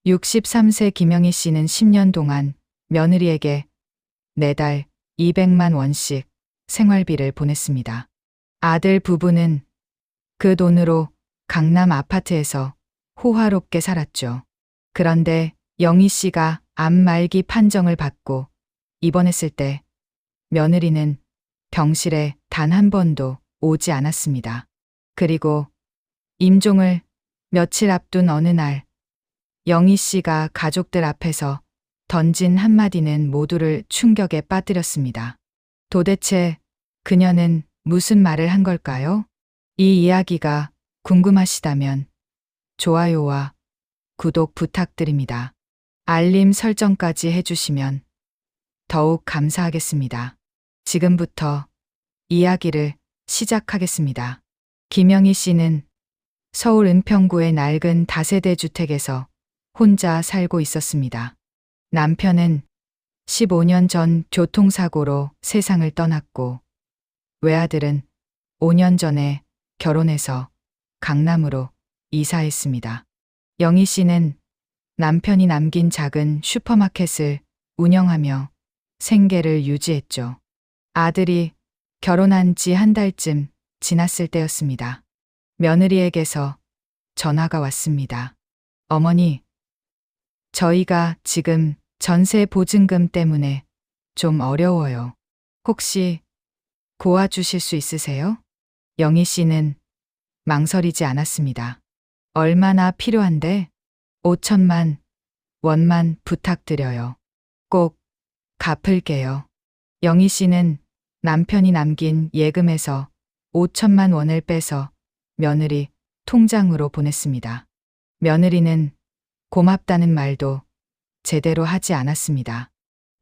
63세 김영희 씨는 10년 동안 며느리에게 매달 200만 원씩 생활비를 보냈습니다. 아들 부부는 그 돈으로 강남 아파트에서 호화롭게 살았죠. 그런데 영희 씨가 암 말기 판정을 받고 입원했을 때 며느리는 병실에 단 한 번도 오지 않았습니다. 그리고 임종을 며칠 앞둔 어느 날 영희 씨가 가족들 앞에서 던진 한마디는 모두를 충격에 빠뜨렸습니다. 도대체 그녀는 무슨 말을 한 걸까요? 이 이야기가 궁금하시다면 좋아요와 구독 부탁드립니다. 알림 설정까지 해주시면 더욱 감사하겠습니다. 지금부터 이야기를 시작하겠습니다. 김영희 씨는 서울 은평구의 낡은 다세대 주택에서 혼자 살고 있었습니다. 남편은 15년 전 교통사고로 세상을 떠났고 외아들은 5년 전에 결혼해서 강남으로 이사했습니다. 영희 씨는 남편이 남긴 작은 슈퍼마켓을 운영하며 생계를 유지했죠. 아들이 결혼한 지 한 달쯤 지났을 때였습니다. 며느리에게서 전화가 왔습니다. 어머니, 저희가 지금 전세 보증금 때문에 좀 어려워요. 혹시 도와주실 수 있으세요? 영희 씨는 망설이지 않았습니다. 얼마나 필요한데? 5천만 원만 부탁드려요. 꼭 갚을게요. 영희 씨는 남편이 남긴 예금에서 5천만 원을 빼서 며느리 통장으로 보냈습니다. 며느리는 고맙다는 말도 제대로 하지 않았습니다.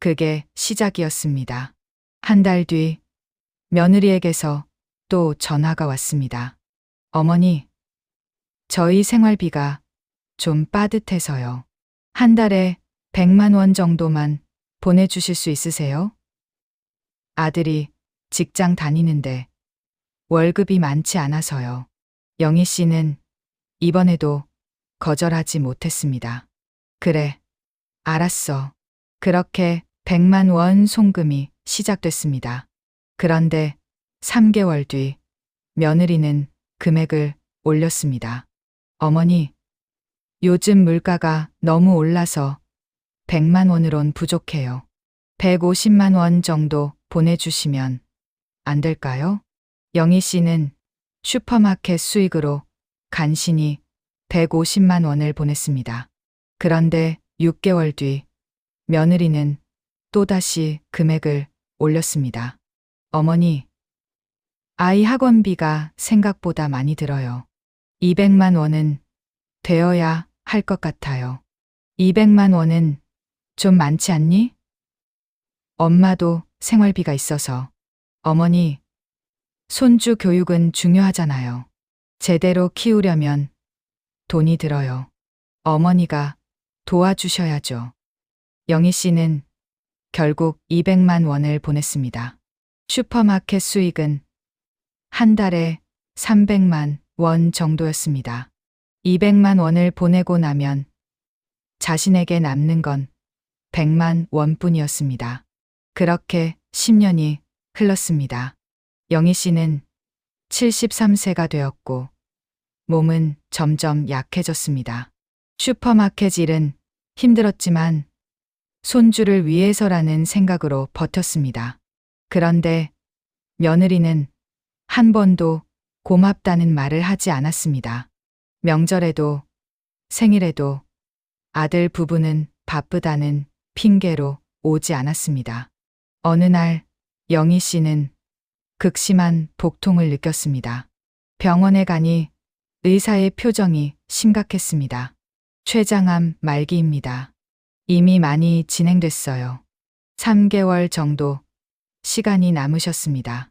그게 시작이었습니다. 한 달 뒤 며느리에게서 또 전화가 왔습니다. 어머니, 저희 생활비가 좀 빠듯해서요. 한 달에 100만 원 정도만 보내주실 수 있으세요? 아들이 직장 다니는데 월급이 많지 않아서요. 영희 씨는 이번에도 거절하지 못했습니다. 그래, 알았어. 그렇게 100만 원 송금이 시작됐습니다. 그런데 3개월 뒤 며느리는 금액을 올렸습니다. 어머니, 요즘 물가가 너무 올라서 100만 원으론 부족해요. 150만 원 정도 보내주시면 안 될까요? 영희 씨는 슈퍼마켓 수익으로 간신히 150만 원을 보냈습니다. 그런데 6개월 뒤 며느리는 또다시 금액을 올렸습니다. 어머니, 아이 학원비가 생각보다 많이 들어요. 200만 원은 되어야 할 것 같아요. 200만 원은 좀 많지 않니? 엄마도 생활비가 있어서. 어머니, 손주 교육은 중요하잖아요. 제대로 키우려면 돈이 들어요. 어머니가 도와주셔야죠. 영희 씨는 결국 200만 원을 보냈습니다. 슈퍼마켓 수익은 한 달에 300만 원 정도였습니다. 200만 원을 보내고 나면 자신에게 남는 건 100만 원뿐이었습니다. 그렇게 10년이 흘렀습니다. 영희 씨는 73세가 되었고 몸은 점점 약해졌습니다. 슈퍼마켓 일은 힘들었지만 손주를 위해서라는 생각으로 버텼습니다. 그런데 며느리는 한 번도 고맙다는 말을 하지 않았습니다. 명절에도 생일에도 아들 부부는 바쁘다는 핑계로 오지 않았습니다. 어느 날 영희 씨는 극심한 복통을 느꼈습니다. 병원에 가니 의사의 표정이 심각했습니다. 췌장암 말기입니다. 이미 많이 진행됐어요. 3개월 정도 시간이 남으셨습니다.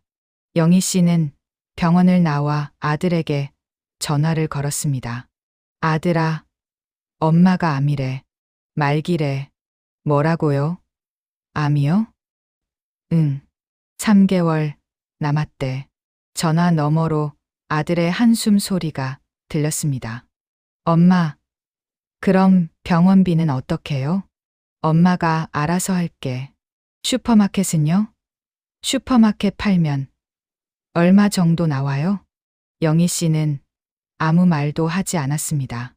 영희 씨는 병원을 나와 아들에게 전화를 걸었습니다. 아들아, 엄마가 암이래. 말기래. 뭐라고요? 암이요? 응. 3개월 남았대. 전화 너머로 아들의 한숨 소리가 들렸습니다. 엄마, 그럼 병원비는 어떻게요? 엄마가 알아서 할게. 슈퍼마켓은요? 슈퍼마켓 팔면 얼마 정도 나와요? 영희 씨는 아무 말도 하지 않았습니다.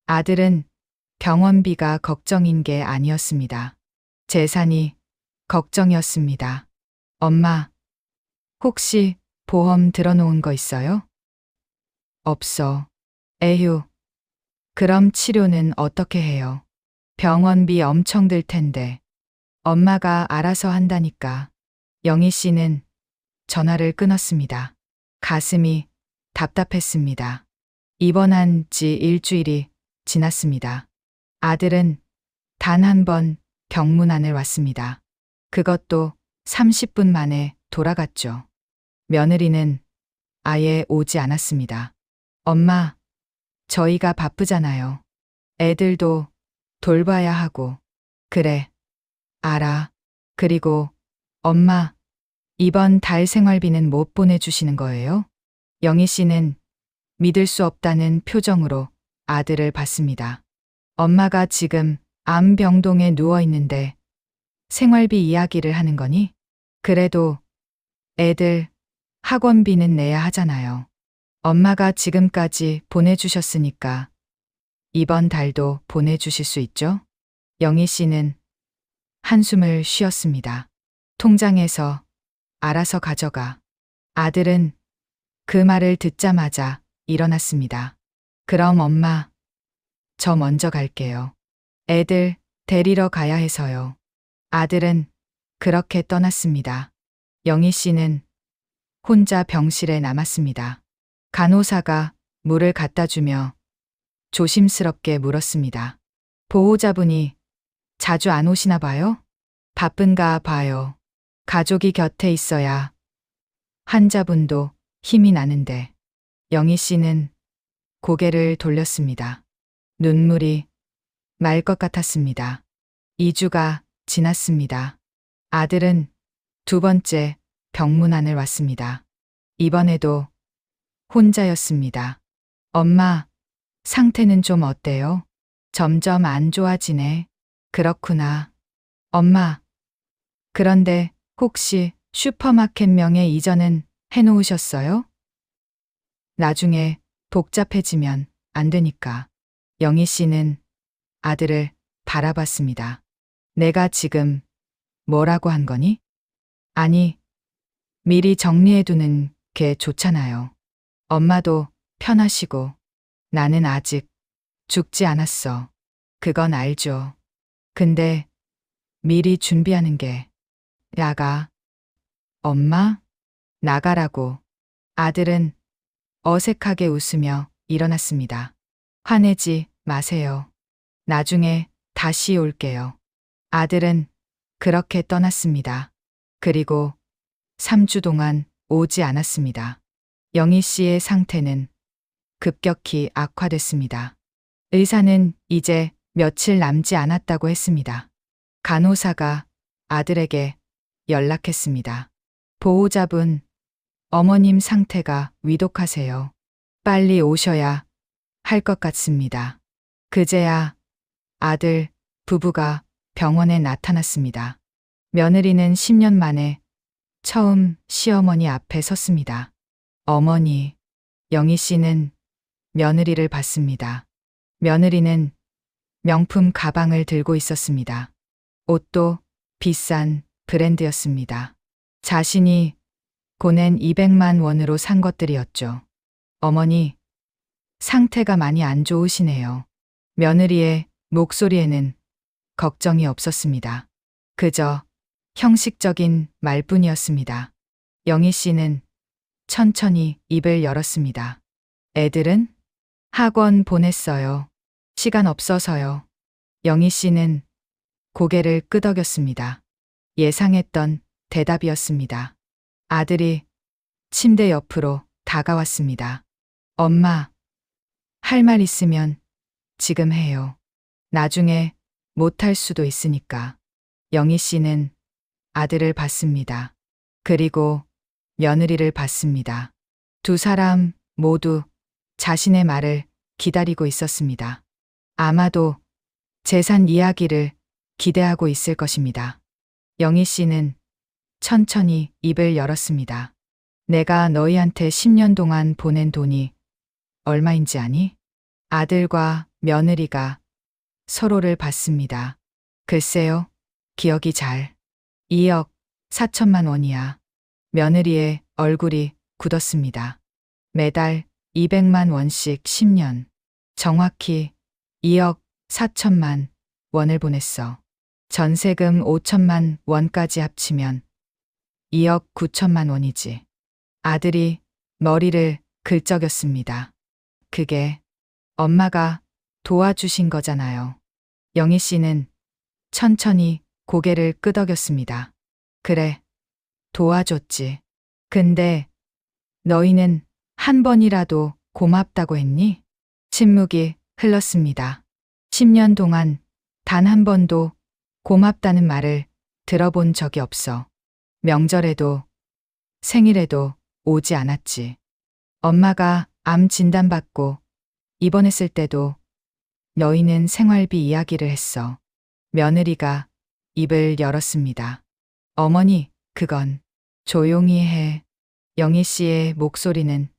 아들은 병원비가 걱정인 게 아니었습니다. 재산이 걱정이었습니다. 엄마, 혹시 보험 들어놓은 거 있어요? 없어. 에휴. 그럼 치료는 어떻게 해요? 병원비 엄청 들 텐데. 엄마가 알아서 한다니까. 영희 씨는 전화를 끊었습니다. 가슴이 답답했습니다. 입원한 지 일주일이 지났습니다. 아들은 단 한 번 병문안을 왔습니다. 그것도 30분 만에 돌아갔죠. 며느리는 아예 오지 않았습니다. 엄마, 저희가 바쁘잖아요. 애들도 돌봐야 하고. 그래, 알아. 그리고 엄마, 이번 달 생활비는 못 보내주시는 거예요? 영희 씨는 믿을 수 없다는 표정으로 아들을 봤습니다. 엄마가 지금 암병동에 누워 있는데 생활비 이야기를 하는 거니? 그래도 애들 학원비는 내야 하잖아요. 엄마가 지금까지 보내주셨으니까 이번 달도 보내주실 수 있죠? 영희 씨는 한숨을 쉬었습니다. 통장에서 알아서 가져가. 아들은 그 말을 듣자마자 일어났습니다. 그럼 엄마, 저 먼저 갈게요. 애들 데리러 가야 해서요. 아들은 그렇게 떠났습니다. 영희 씨는 혼자 병실에 남았습니다. 간호사가 물을 갖다 주며 조심스럽게 물었습니다. 보호자분이 자주 안 오시나 봐요? 바쁜가 봐요. 가족이 곁에 있어야 환자분도 힘이 나는데. 영희 씨는 고개를 돌렸습니다. 눈물이 말 것 같았습니다. 2주가 지났습니다. 아들은 두 번째 병문안을 왔습니다. 이번에도 혼자였습니다. 엄마, 상태는 좀 어때요? 점점 안 좋아지네. 그렇구나. 엄마, 그런데 혹시 슈퍼마켓 명의 이전은 해놓으셨어요? 나중에 복잡해지면 안 되니까. 영희 씨는 아들을 바라봤습니다. 내가 지금 뭐라고 한 거니? 아니, 미리 정리해두는 게 좋잖아요. 엄마도 편하시고. 나는 아직 죽지 않았어. 그건 알죠. 근데 미리 준비하는 게. 나가. 엄마? 나가라고. 아들은 어색하게 웃으며 일어났습니다. 화내지 마세요. 나중에 다시 올게요. 아들은 그렇게 떠났습니다. 그리고 3주 동안 오지 않았습니다. 영희 씨의 상태는 급격히 악화됐습니다. 의사는 이제 며칠 남지 않았다고 했습니다. 간호사가 아들에게 연락했습니다. 보호자분, 어머님 상태가 위독하세요. 빨리 오셔야 할 것 같습니다. 그제야 아들 부부가 병원에 나타났습니다. 며느리는 10년 만에 처음 시어머니 앞에 섰습니다. 어머니, 영희 씨는 며느리를 봤습니다. 며느리는 명품 가방을 들고 있었습니다. 옷도 비싼 브랜드였습니다. 자신이 보낸 200만 원으로 산 것들이었죠. 어머니, 상태가 많이 안 좋으시네요. 며느리의 목소리에는 걱정이 없었습니다. 그저 형식적인 말뿐이었습니다. 영희 씨는 천천히 입을 열었습니다. 애들은? 학원 보냈어요. 시간 없어서요. 영희 씨는 고개를 끄덕였습니다. 예상했던 대답이었습니다. 아들이 침대 옆으로 다가왔습니다. 엄마, 할 말 있으면 지금 해요. 나중에 못할 수도 있으니까. 영희 씨는 아들을 봤습니다. 그리고 며느리를 봤습니다. 두 사람 모두 자신의 말을 기다리고 있었습니다. 아마도 재산 이야기를 기대하고 있을 것입니다. 영희 씨는 천천히 입을 열었습니다. 내가 너희한테 10년 동안 보낸 돈이 얼마인지 아니? 아들과 며느리가 서로를 봤습니다. 글쎄요, 기억이 잘. 2억 4천만 원이야. 며느리의 얼굴이 굳었습니다. 매달 200만 원씩 10년. 정확히 2억 4천만 원을 보냈어. 전세금 5천만 원까지 합치면 2억 9천만 원이지. 아들이 머리를 긁적였습니다. 그게 엄마가 도와주신 거잖아요. 영희 씨는 천천히 고개를 끄덕였습니다. 그래, 도와줬지. 근데 너희는 한 번이라도 고맙다고 했니? 침묵이 흘렀습니다. 10년 동안 단 한 번도 고맙다는 말을 들어본 적이 없어. 명절에도 생일에도 오지 않았지. 엄마가 암 진단받고 입원했을 때도 너희는 생활비 이야기를 했어. 며느리가 입을 열었습니다. 어머니, 그건 조용히 해. 영희 씨의 목소리는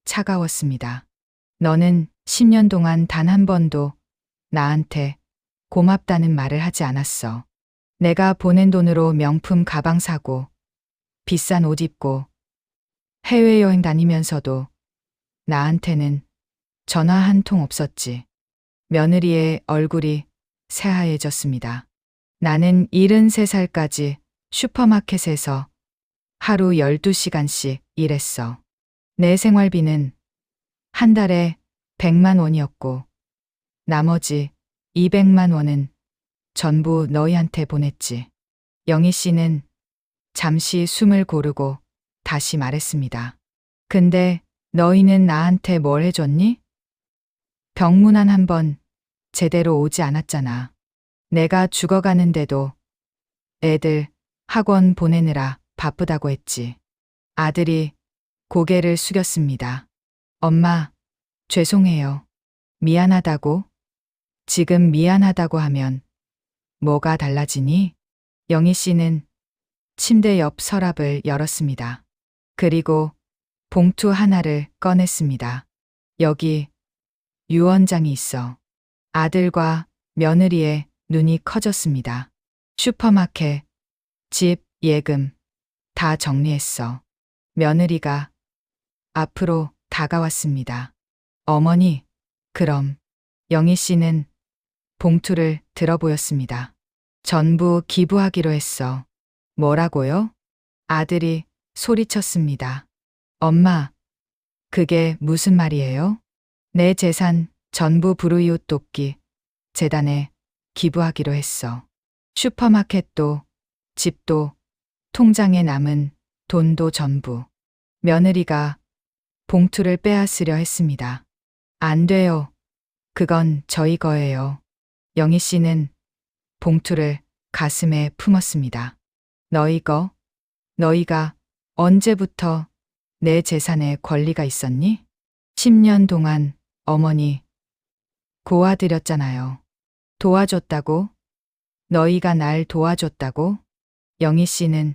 차가웠습니다. 너는 10년 동안 단 한 번도 나한테 고맙다는 말을 하지 않았어. 내가 보낸 돈으로 명품 가방 사고 비싼 옷 입고 해외여행 다니면서도 나한테는 전화 한 통 없었지. 며느리의 얼굴이 새하얘졌습니다. 나는 73살까지 슈퍼마켓에서 하루 12시간씩 일했어. 내 생활비는 한 달에 100만 원이었고 나머지 200만 원은 전부 너희한테 보냈지. 영희 씨는 잠시 숨을 고르고 다시 말했습니다. 근데 너희는 나한테 뭘 해줬니? 병문안 한 번 제대로 오지 않았잖아. 내가 죽어가는데도 애들 학원 보내느라 바쁘다고 했지. 아들이 고개를 숙였습니다. 엄마, 죄송해요. 미안하다고? 지금 미안하다고 하면 뭐가 달라지니? 영희 씨는 침대 옆 서랍을 열었습니다. 그리고 봉투 하나를 꺼냈습니다. 여기 유언장이 있어. 아들과 며느리의 눈이 커졌습니다. 슈퍼마켓, 집, 예금 다 정리했어. 며느리가 앞으로 다가왔습니다. 어머니, 그럼. 영희 씨는 봉투를 들어보였습니다. 전부 기부하기로 했어. 뭐라고요? 아들이 소리쳤습니다. 엄마, 그게 무슨 말이에요? 내 재산 전부 불우이웃 돕기 재단에 기부하기로 했어. 슈퍼마켓도 집도 통장에 남은 돈도 전부. 며느리가 봉투를 빼앗으려 했습니다. 안 돼요. 그건 저희 거예요. 영희 씨는 봉투를 가슴에 품었습니다. 너희 거? 너희가 언제부터 내 재산에 권리가 있었니? 10년 동안 어머니 고아드렸잖아요. 도와줬다고? 너희가 날 도와줬다고? 영희 씨는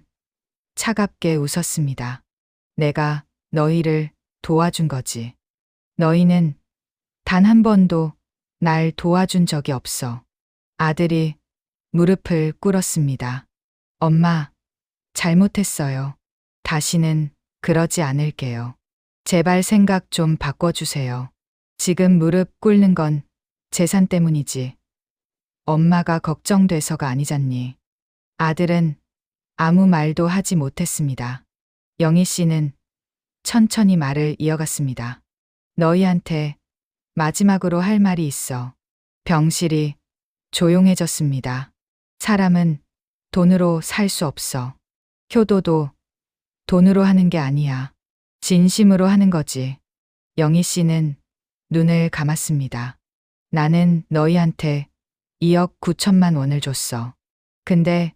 차갑게 웃었습니다. 내가 너희를 도와준 거지. 너희는 단 한 번도 날 도와준 적이 없어. 아들이 무릎을 꿇었습니다. 엄마, 잘못했어요. 다시는 그러지 않을게요. 제발 생각 좀 바꿔주세요. 지금 무릎 꿇는 건 재산 때문이지. 엄마가 걱정돼서가 아니잖니. 아들은 아무 말도 하지 못했습니다. 영희 씨는 천천히 말을 이어갔습니다. 너희한테 마지막으로 할 말이 있어. 병실이 조용해졌습니다. 사람은 돈으로 살 수 없어. 효도도 돈으로 하는 게 아니야. 진심으로 하는 거지. 영희 씨는 눈을 감았습니다. 나는 너희한테 2억 9천만 원을 줬어. 근데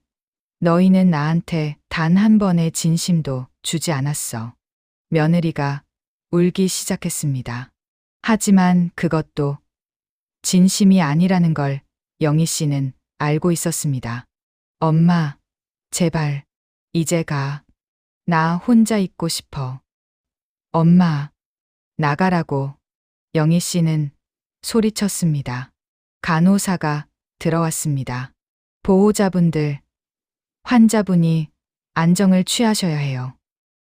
너희는 나한테 단 한 번의 진심도 주지 않았어. 며느리가 울기 시작했습니다. 하지만 그것도 진심이 아니라는 걸 영희 씨는 알고 있었습니다. 엄마, 제발, 이제 가. 나 혼자 있고 싶어. 엄마, 나가라고. 영희 씨는 소리쳤습니다. 간호사가 들어왔습니다. 보호자분들, 환자분이 안정을 취하셔야 해요.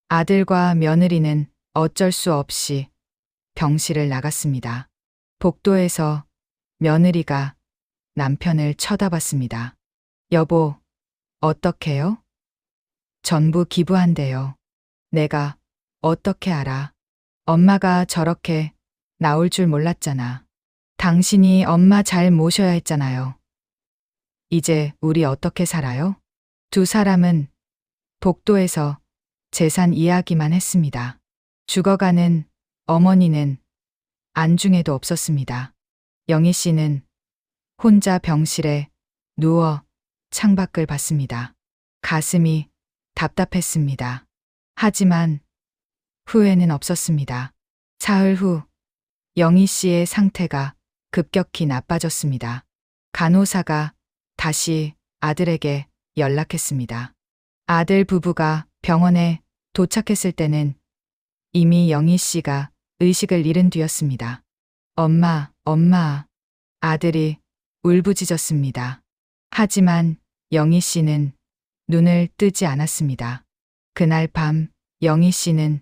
아들과 며느리는 어쩔 수 없이 병실을 나갔습니다. 복도에서 며느리가 남편을 쳐다봤습니다. 여보, 어떡해요? 전부 기부한대요. 내가 어떻게 알아? 엄마가 저렇게 나올 줄 몰랐잖아. 당신이 엄마 잘 모셔야 했잖아요. 이제 우리 어떻게 살아요? 두 사람은 복도에서 재산 이야기만 했습니다. 죽어가는 어머니는 안중에도 없었습니다. 영희 씨는 혼자 병실에 누워 창밖을 봤습니다. 가슴이 답답했습니다. 하지만 후회는 없었습니다. 사흘 후 영희 씨의 상태가 급격히 나빠졌습니다. 간호사가 다시 아들에게 연락했습니다. 아들 부부가 병원에 도착했을 때는 이미 영희 씨가 의식을 잃은 뒤였습니다. 엄마, 엄마. 아들이 울부짖었습니다. 하지만 영희 씨는 눈을 뜨지 않았습니다. 그날 밤 영희 씨는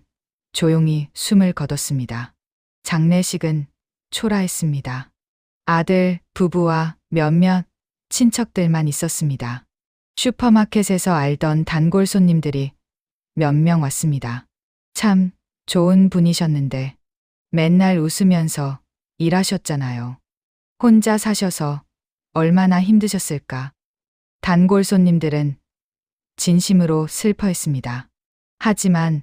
조용히 숨을 거뒀습니다. 장례식은 초라했습니다. 아들 부부와 몇몇 친척들만 있었습니다. 슈퍼마켓에서 알던 단골 손님들이 몇 명 왔습니다. 참 좋은 분이셨는데 맨날 웃으면서 일하셨잖아요. 혼자 사셔서 얼마나 힘드셨을까. 단골 손님들은 진심으로 슬퍼했습니다. 하지만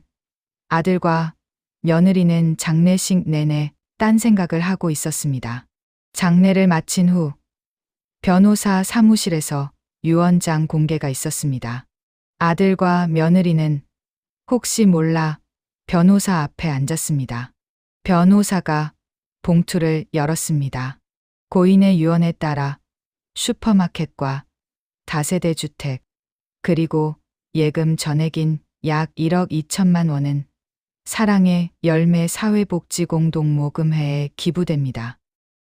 아들과 며느리는 장례식 내내 딴 생각을 하고 있었습니다. 장례를 마친 후 변호사 사무실에서 유언장 공개가 있었습니다. 아들과 며느리는 혹시 몰라 변호사 앞에 앉았습니다. 변호사가 봉투를 열었습니다. 고인의 유언에 따라 슈퍼마켓과 다세대 주택, 그리고 예금 전액인 약 1억 2천만 원은 사랑의 열매 사회복지공동모금회에 기부됩니다.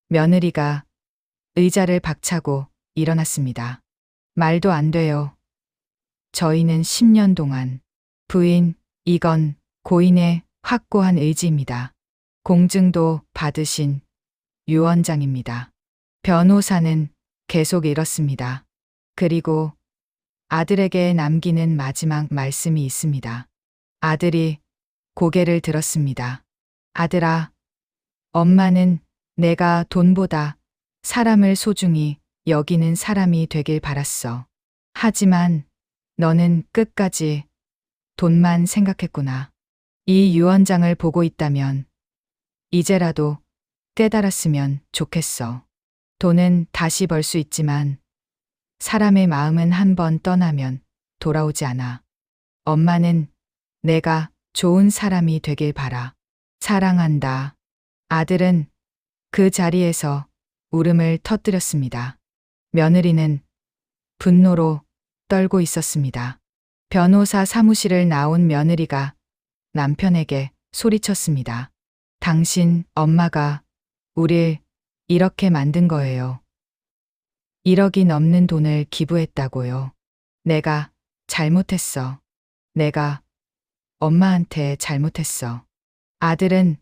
며느리가 의자를 박차고 일어났습니다. 말도 안 돼요. 저희는 10년 동안. 부인, 이건 고인의 확고한 의지입니다. 공증도 받으신 유언장입니다. 변호사는 계속 읽었습니다. 그리고 아들에게 남기는 마지막 말씀이 있습니다. 아들이 고개를 들었습니다. 아들아, 엄마는 내가 돈보다 사람을 소중히 여기는 사람이 되길 바랐어. 하지만 너는 끝까지 돈만 생각했구나. 이 유언장을 보고 있다면 이제라도 깨달았으면 좋겠어. 돈은 다시 벌 수 있지만 사람의 마음은 한 번 떠나면 돌아오지 않아. 엄마는 내가 좋은 사람이 되길 바라. 사랑한다. 아들은 그 자리에서 울음을 터뜨렸습니다. 며느리는 분노로 떨고 있었습니다. 변호사 사무실을 나온 며느리가 남편에게 소리쳤습니다. 당신 엄마가 우릴 이렇게 만든 거예요. 1억이 넘는 돈을 기부했다고요. 내가 잘못했어. 내가 엄마한테 잘못했어. 아들은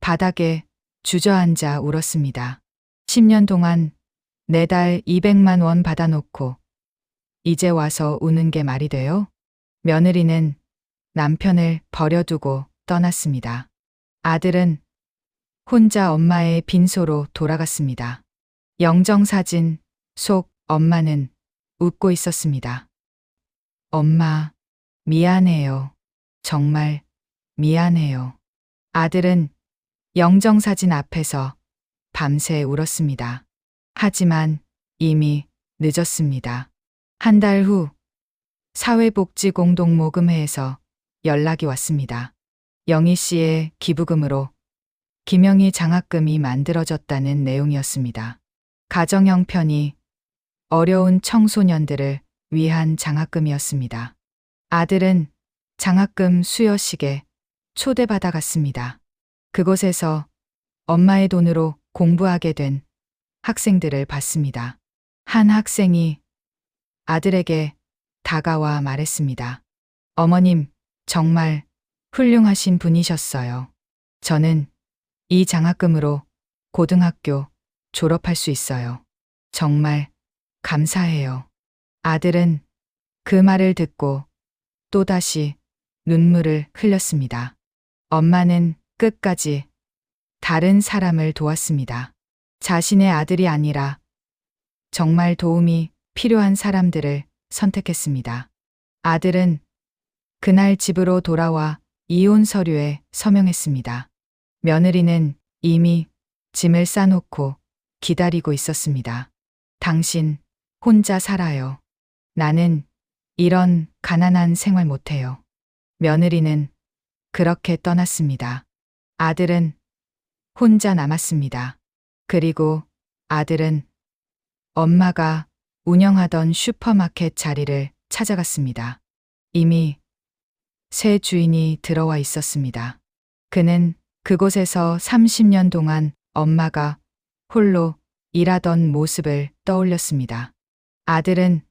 바닥에 주저앉아 울었습니다. 10년 동안 매달 200만 원 받아놓고 이제 와서 우는 게 말이 돼요? 며느리는 남편을 버려두고 떠났습니다. 아들은 혼자 엄마의 빈소로 돌아갔습니다. 영정사진 속 엄마는 웃고 있었습니다. 엄마, 미안해요. 정말 미안해요. 아들은 영정사진 앞에서 밤새 울었습니다. 하지만 이미 늦었습니다. 한 달 후 사회복지공동모금회에서 연락이 왔습니다. 영희 씨의 기부금으로 김영희 장학금이 만들어졌다는 내용이었습니다. 가정 형편이 어려운 청소년들을 위한 장학금이었습니다. 아들은 장학금 수여식에 초대받아 갔습니다. 그곳에서 엄마의 돈으로 공부하게 된 학생들을 봤습니다. 한 학생이 아들에게 다가와 말했습니다. 어머님, 정말 훌륭하신 분이셨어요. 저는 이 장학금으로 고등학교 졸업할 수 있어요. 정말 감사해요. 아들은 그 말을 듣고 또다시 눈물을 흘렸습니다. 엄마는 끝까지 다른 사람을 도왔습니다. 자신의 아들이 아니라 정말 도움이 필요한 사람들을 선택했습니다. 아들은 그날 집으로 돌아와 이혼 서류에 서명했습니다. 며느리는 이미 짐을 싸놓고 기다리고 있었습니다. 당신 혼자 살아요. 나는 이런 가난한 생활 못해요. 며느리는 그렇게 떠났습니다. 아들은 혼자 남았습니다. 그리고 아들은 엄마가 운영하던 슈퍼마켓 자리를 찾아갔습니다. 이미 새 주인이 들어와 있었습니다. 그는 그곳에서 30년 동안 엄마가 홀로 일하던 모습을 떠올렸습니다. 아들은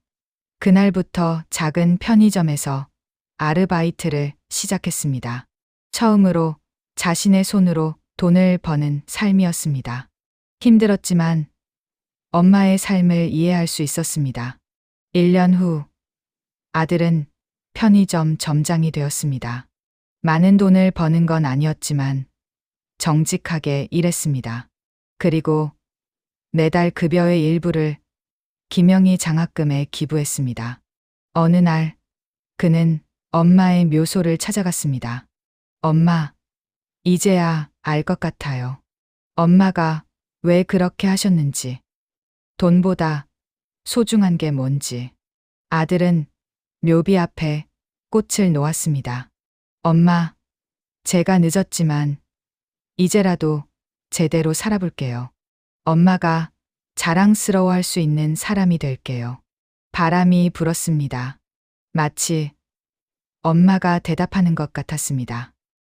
그날부터 작은 편의점에서 아르바이트를 시작했습니다. 처음으로 자신의 손으로 돈을 버는 삶이었습니다. 힘들었지만 엄마의 삶을 이해할 수 있었습니다. 1년 후 아들은 편의점 점장이 되었습니다. 많은 돈을 버는 건 아니었지만 정직하게 일했습니다. 그리고 매달 급여의 일부를 김영희 장학금에 기부했습니다. 어느 날 그는 엄마의 묘소를 찾아갔습니다. 엄마, 이제야 알 것 같아요. 엄마가 왜 그렇게 하셨는지, 돈보다 소중한 게 뭔지. 아들은 묘비 앞에 꽃을 놓았습니다. 엄마, 제가 늦었지만 이제라도 제대로 살아볼게요. 엄마가 자랑스러워할 수 있는 사람이 될게요. 바람이 불었습니다. 마치 엄마가 대답하는 것 같았습니다.